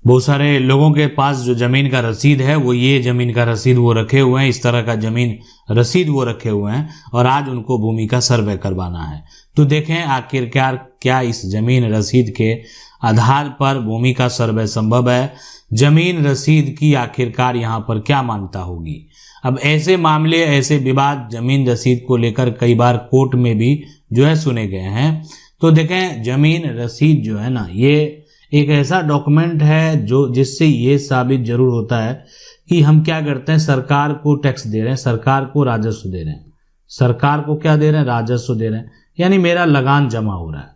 बहुत सारे लोगों के पास जो जमीन का रसीद है वो ये जमीन का रसीद वो रखे हुए हैं, इस तरह का जमीन रसीद वो रखे हुए हैं और आज उनको भूमि का सर्वे करवाना है। तो देखें आखिरकार क्या इस जमीन रसीद के आधार पर भूमि का सर्वे संभव है, जमीन रसीद की आखिरकार यहाँ पर क्या मान्यता होगी। अब ऐसे मामले, ऐसे विवाद जमीन रसीद को लेकर कई बार कोर्ट में भी जो है सुने गए हैं। तो देखें जमीन रसीद जो है ना, ये एक ऐसा डॉक्यूमेंट है जो जिससे ये साबित जरूर होता है कि हम क्या करते हैं, सरकार को टैक्स दे रहे हैं, सरकार को राजस्व दे रहे हैं, सरकार को क्या दे रहे हैं, राजस्व दे रहे हैं, यानी मेरा लगान जमा हो रहा है।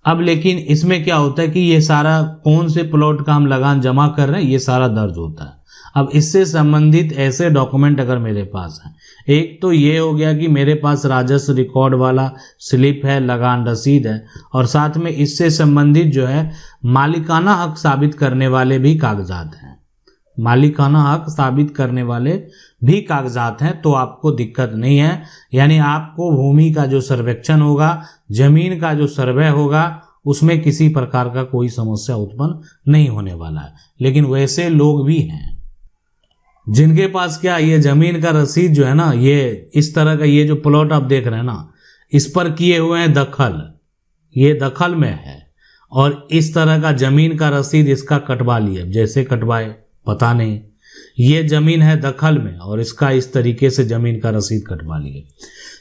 अब लेकिन इसमें क्या होता है कि ये सारा कौन से प्लॉट का हम लगान जमा कर रहे हैं ये सारा दर्ज होता है। अब इससे संबंधित ऐसे डॉक्यूमेंट अगर मेरे पास है, एक तो ये हो गया कि मेरे पास राजस्व रिकॉर्ड वाला स्लिप है, लगान रसीद है, और साथ में इससे संबंधित जो है मालिकाना हक साबित करने वाले भी कागजात हैं, मालिकाना हक साबित करने वाले भी कागजात हैं, तो आपको दिक्कत नहीं है। यानी आपको भूमि का जो सर्वेक्षण होगा, जमीन का जो सर्वे होगा, उसमें किसी प्रकार का कोई समस्या उत्पन्न नहीं होने वाला है। लेकिन वैसे लोग भी हैं जिनके पास क्या, ये जमीन का रसीद जो है ना, ये इस तरह का, ये जो प्लॉट आप देख रहे हैं ना, इस पर किए हुए हैं दखल, ये दखल में है, और इस तरह का जमीन का रसीद इसका कटवा लिया, जैसे कटवाए पता नहीं, ये जमीन है दखल में और इसका इस तरीके से जमीन का रसीद कटवा लिए।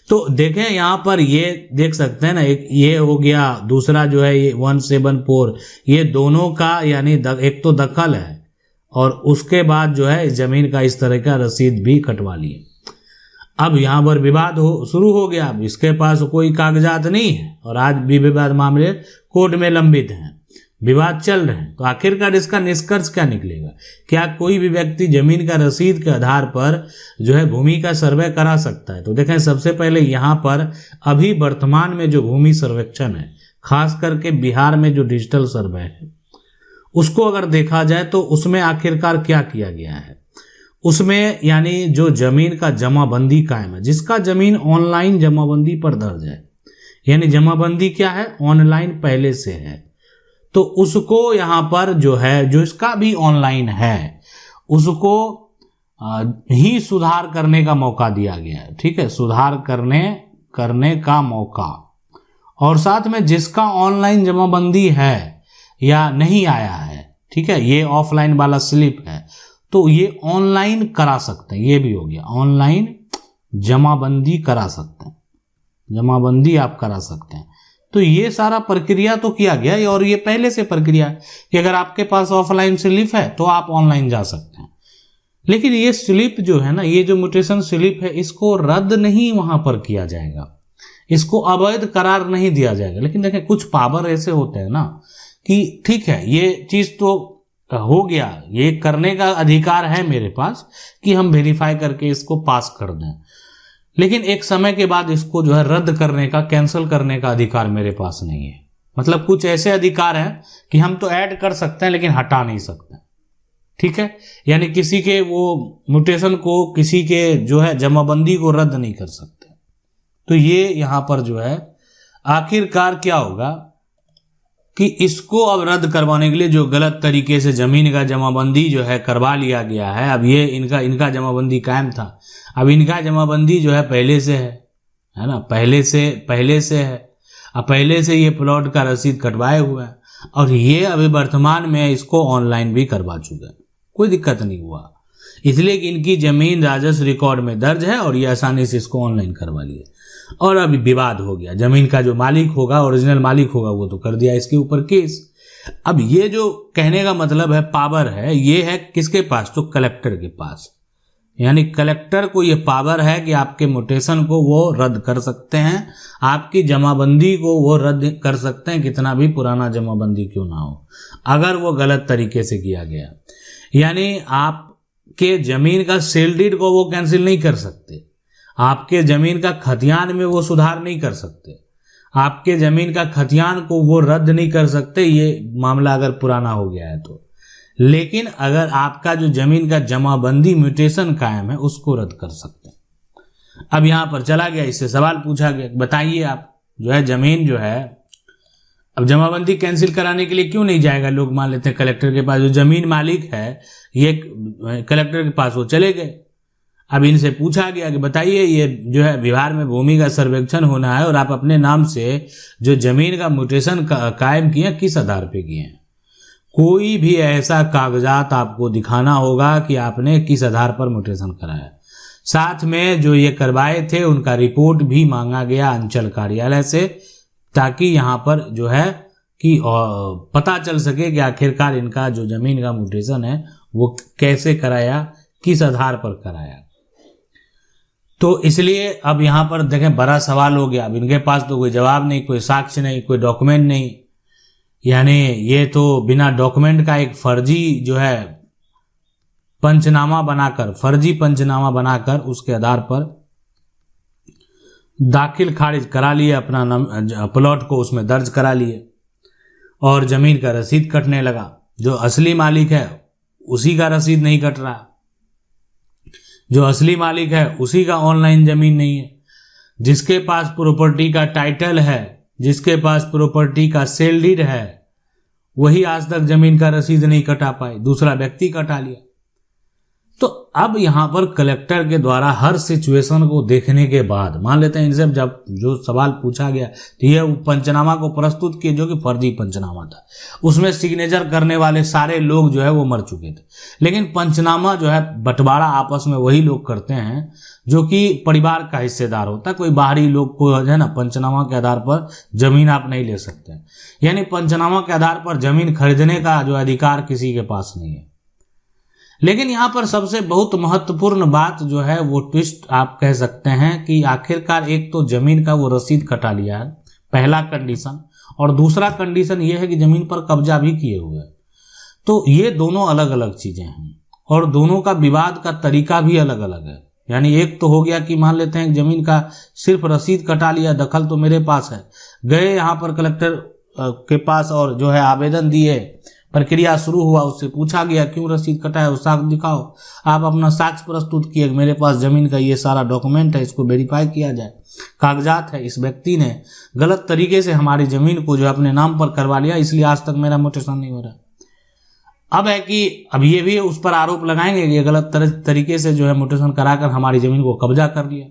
तो देखें यहाँ पर ये देख सकते हैं ना, एक ये हो गया, दूसरा जो है ये 174, ये दोनों का यानी एक तो दखल है और उसके बाद जो है जमीन का इस तरह का रसीद भी कटवा लिए। अब यहाँ पर विवाद शुरू हो गया। अब इसके पास कोई कागजात नहीं है और आज भी विवाद मामले कोर्ट में लंबित हैं, विवाद चल रहे हैं। तो आखिरकार इसका निष्कर्ष क्या निकलेगा, क्या कोई भी व्यक्ति जमीन का रसीद के आधार पर जो है भूमि का सर्वे करा सकता है। तो देखें सबसे पहले यहाँ पर अभी वर्तमान में जो भूमि सर्वेक्षण है, खास करके बिहार में जो डिजिटल सर्वे है, उसको अगर देखा जाए तो उसमें आखिरकार क्या किया गया है, उसमें यानी जो जमीन का जमाबंदी कायम है, जिसका जमीन ऑनलाइन जमाबंदी पर दर्ज है, यानी जमाबंदी क्या है, ऑनलाइन पहले से है, तो उसको यहाँ पर जो है, जो इसका भी ऑनलाइन है, उसको ही सुधार करने का मौका दिया गया है। ठीक है, सुधार करने का मौका, और साथ में जिसका ऑनलाइन जमाबंदी है या नहीं आया है, ठीक है, ये ऑफलाइन वाला स्लिप है, तो ये ऑनलाइन करा सकते हैं। ये भी हो गया, ऑनलाइन जमाबंदी करा सकते हैं, जमाबंदी आप करा सकते हैं। तो ये सारा प्रक्रिया तो किया गया, और ये पहले से प्रक्रिया है कि अगर आपके पास ऑफलाइन स्लिप है तो आप ऑनलाइन जा सकते हैं। लेकिन ये स्लिप जो है ना, ये जो म्यूटेशन स्लिप है, इसको रद्द नहीं वहां पर किया जाएगा, इसको अवैध करार नहीं दिया जाएगा। लेकिन देखें कुछ पावर ऐसे होते हैं ना कि ठीक है, ये चीज तो हो गया, ये करने का अधिकार है मेरे पास कि हम वेरीफाई करके इसको पास कर दें, लेकिन एक समय के बाद इसको जो है रद्द करने का, कैंसिल करने का अधिकार मेरे पास नहीं है। मतलब कुछ ऐसे अधिकार हैं कि हम तो ऐड कर सकते हैं लेकिन हटा नहीं सकते। ठीक है, यानी किसी के वो म्यूटेशन को, किसी के जो है जमाबंदी को रद्द नहीं कर सकते। तो ये यहां पर जो है आखिरकार क्या होगा कि इसको अब रद्द करवाने के लिए जो गलत तरीके से जमीन का जमाबंदी जो है करवा लिया गया है, अब ये इनका जमाबंदी कायम था, अब इनका जमाबंदी जो है पहले से है ना, पहले से है, अब पहले से ये प्लॉट का रसीद कटवाए हुए हैं, और ये अभी वर्तमान में इसको ऑनलाइन भी करवा चुके हैं, कोई दिक्कत नहीं हुआ, इसलिए कि इनकी जमीन राजस्व रिकॉर्ड में दर्ज है और ये आसानी से इसको ऑनलाइन करवा लिए। और अभी विवाद हो गया, जमीन का जो मालिक होगा, ओरिजिनल मालिक होगा, वो तो कर दिया इसके ऊपर केस। अब ये जो कहने का मतलब है पावर है, ये है किसके पास, तो कलेक्टर के पास, यानी कलेक्टर को ये पावर है कि आपके म्यूटेशन को वो रद्द कर सकते हैं, आपकी जमाबंदी को वो रद्द कर सकते हैं, कितना भी पुराना जमाबंदी क्यों ना हो, अगर वो गलत तरीके से किया गया। यानी आपके जमीन का सेल डीड को वो कैंसिल नहीं कर सकते, आपके जमीन का खतियान में वो सुधार नहीं कर सकते, आपके जमीन का खतियान को वो रद्द नहीं कर सकते, ये मामला अगर पुराना हो गया है तो। लेकिन अगर आपका जो जमीन का जमाबंदी म्यूटेशन कायम है, उसको रद्द कर सकते हैं। अब यहां पर चला गया, इससे सवाल पूछा गया, बताइए आप जो है जमीन जो है अब जमाबंदी कैंसिल कराने के लिए क्यों नहीं जाएगा लोग, मान लेते हैं कलेक्टर के पास, जो जमीन मालिक है ये कलेक्टर के पास वो चले गए। अब इनसे पूछा गया कि बताइए ये जो है बिहार में भूमि का सर्वेक्षण होना है और आप अपने नाम से जो जमीन का म्यूटेशन कायम किए किस आधार पे किए हैं। कोई भी ऐसा कागजात आपको दिखाना होगा कि आपने किस आधार पर म्यूटेशन कराया। साथ में जो ये करवाए थे उनका रिपोर्ट भी मांगा गया अंचल कार्यालय से, ताकि यहाँ पर जो है कि पता चल सके कि आखिरकार इनका जो जमीन का म्यूटेशन है वो कैसे कराया, किस आधार पर कराया। तो इसलिए अब यहाँ पर देखें बड़ा सवाल हो गया। अब इनके पास तो कोई जवाब नहीं, कोई साक्ष्य नहीं, कोई डॉक्यूमेंट नहीं, यानी ये तो बिना डॉक्यूमेंट का एक फर्जी जो है पंचनामा बनाकर, फर्जी पंचनामा बनाकर उसके आधार पर दाखिल खारिज करा लिए, अपना प्लॉट को उसमें दर्ज करा लिए और जमीन का रसीद कटने लगा। जो असली मालिक है उसी का रसीद नहीं कट रहा, जो असली मालिक है उसी का ऑनलाइन जमीन नहीं है, जिसके पास प्रॉपर्टी का टाइटल है, जिसके पास प्रॉपर्टी का सेल डीड है, वही आज तक जमीन का रसीद नहीं कटा पाए, दूसरा व्यक्ति कटा लिया। तो अब यहां पर कलेक्टर के द्वारा हर सिचुएशन को देखने के बाद, मान लेते हैं इनसे जब जो सवाल पूछा गया तो ये पंचनामा को प्रस्तुत किए जो कि फर्जी पंचनामा था, उसमें सिग्नेचर करने वाले सारे लोग जो है वो मर चुके थे। लेकिन पंचनामा जो है बंटवारा आपस में वही लोग करते हैं जो कि परिवार का हिस्सेदार होता है। कोई बाहरी लोग को है ना पंचनामा के आधार पर जमीन आप नहीं ले सकते, यानी पंचनामा के आधार पर जमीन खरीदने का जो अधिकार किसी के पास नहीं है। लेकिन यहाँ पर सबसे बहुत महत्वपूर्ण बात जो है वो ट्विस्ट आप कह सकते हैं कि आखिरकार एक तो जमीन का वो रसीद कटा लिया है, पहला कंडीशन, और दूसरा कंडीशन ये है कि जमीन पर कब्जा भी किए हुए हैं। तो ये दोनों अलग अलग चीजें हैं और दोनों का विवाद का तरीका भी अलग अलग है। यानी एक तो हो गया कि मान लेते हैं जमीन का सिर्फ रसीद कटा लिया, दखल तो मेरे पास है, गए यहाँ पर कलेक्टर के पास और जो है आवेदन दिए, प्रक्रिया शुरू हुआ, उससे पूछा गया क्यों रसीद कटा है, उस साक्ष्य दिखाओ। आप अपना साक्ष्य प्रस्तुत किए, मेरे पास जमीन का ये सारा डॉक्यूमेंट है, इसको वेरीफाई किया जाए, कागजात है, इस व्यक्ति ने गलत तरीके से हमारी जमीन को जो अपने नाम पर करवा लिया, इसलिए आज तक मेरा म्यूटेशन नहीं हो रहा। अब है कि अब ये भी उस पर आरोप लगाएंगे कि गलत तरीके से जो है म्यूटेशन कराकर हमारी जमीन को कब्जा कर लिया।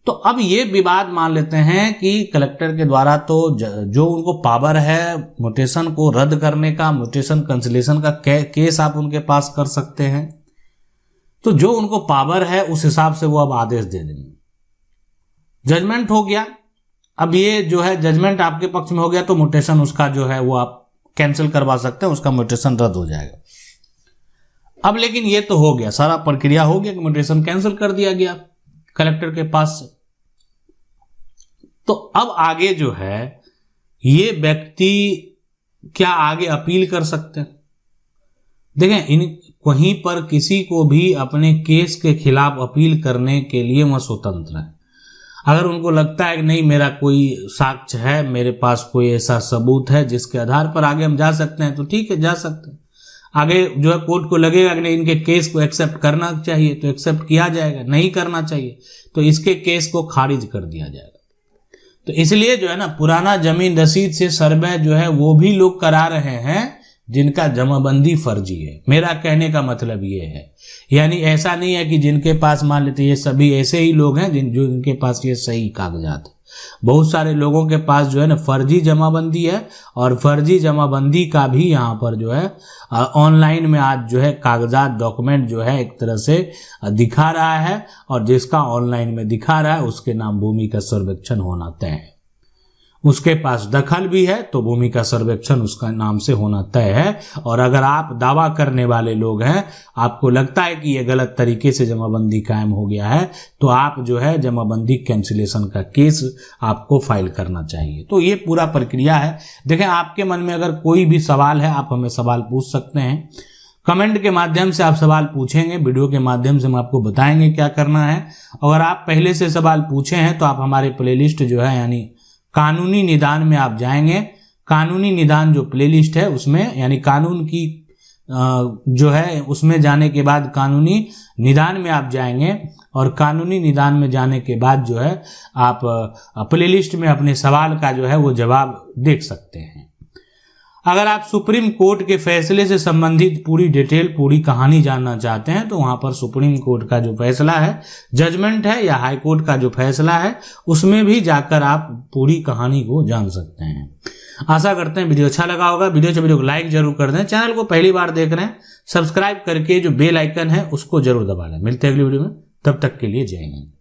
तो अब ये विवाद मान लेते हैं कि कलेक्टर के द्वारा तो जो उनको पावर है म्यूटेशन को रद्द करने का, म्यूटेशन कैंसिलेशन का केस आप उनके पास कर सकते हैं। तो जो उनको पावर है उस हिसाब से वो अब आदेश दे देंगे। जजमेंट हो गया, अब ये जो है जजमेंट आपके पक्ष में हो गया तो म्यूटेशन उसका जो है वो आप कैंसिल करवा सकते हैं, उसका म्यूटेशन रद्द हो जाएगा। अब लेकिन ये तो हो गया, सारा प्रक्रिया हो गया कि म्यूटेशन कैंसिल कर दिया गया कलेक्टर के पास से। तो अब आगे जो है ये व्यक्ति क्या आगे अपील कर सकते हैं? देखें, वहीं पर किसी को भी अपने केस के खिलाफ अपील करने के लिए वह स्वतंत्र है। अगर उनको लगता है कि नहीं मेरा कोई साक्ष्य है, मेरे पास कोई ऐसा सबूत है जिसके आधार पर आगे हम जा सकते हैं, तो ठीक है जा सकते हैं। आगे जो है कोर्ट को लगेगा कि नहीं इनके केस को एक्सेप्ट करना चाहिए तो एक्सेप्ट किया जाएगा, नहीं करना चाहिए तो इसके केस को खारिज कर दिया जाएगा। तो इसलिए जो है ना पुराना जमीन रसीद से सर्वे जो है वो भी लोग करा रहे हैं जिनका जमाबंदी फर्जी है। मेरा कहने का मतलब ये है, यानी ऐसा नहीं है कि जिनके पास मान लेते ये सभी ऐसे ही लोग हैं जिनके पास ये सही कागजात है। बहुत सारे लोगों के पास जो है ना फर्जी जमाबंदी है और फर्जी जमाबंदी का भी यहाँ पर जो है ऑनलाइन में आज जो है कागजात डॉक्यूमेंट जो है एक तरह से दिखा रहा है, और जिसका ऑनलाइन में दिखा रहा है उसके नाम भूमि का सर्वेक्षण होना तय है। उसके पास दखल भी है तो भूमि का सर्वेक्षण उसका नाम से होना तय है। और अगर आप दावा करने वाले लोग हैं, आपको लगता है कि ये गलत तरीके से जमाबंदी कायम हो गया है, तो आप जो है जमाबंदी कैंसिलेशन का केस आपको फाइल करना चाहिए। तो ये पूरा प्रक्रिया है। देखें, आपके मन में अगर कोई भी सवाल है आप हमें सवाल पूछ सकते हैं, कमेंट के माध्यम से आप सवाल पूछेंगे, वीडियो के माध्यम से हम आपको बताएंगे क्या करना है। अगर आप पहले से सवाल पूछे हैं तो आप हमारे प्लेलिस्ट जो है यानी कानूनी निदान में आप जाएंगे। कानूनी निदान जो प्लेलिस्ट है उसमें यानी कानून की जो है उसमें जाने के बाद कानूनी निदान में आप जाएंगे और कानूनी निदान में जाने के बाद जो है आप प्लेलिस्ट में अपने सवाल का जो है वो जवाब देख सकते हैं। अगर आप सुप्रीम कोर्ट के फैसले से संबंधित पूरी डिटेल, पूरी कहानी जानना चाहते हैं तो वहां पर सुप्रीम कोर्ट का जो फैसला है, जजमेंट है, या हाई कोर्ट का जो फैसला है, उसमें भी जाकर आप पूरी कहानी को जान सकते हैं। आशा करते हैं वीडियो अच्छा लगा होगा। वीडियो को लाइक जरूर कर दें। चैनल को पहली बार देख रहे हैं, सब्सक्राइब करके जो बेल आइकन है उसको जरूर दबा लें। मिलते हैं अगली वीडियो में, तब तक के लिए जय हिंद।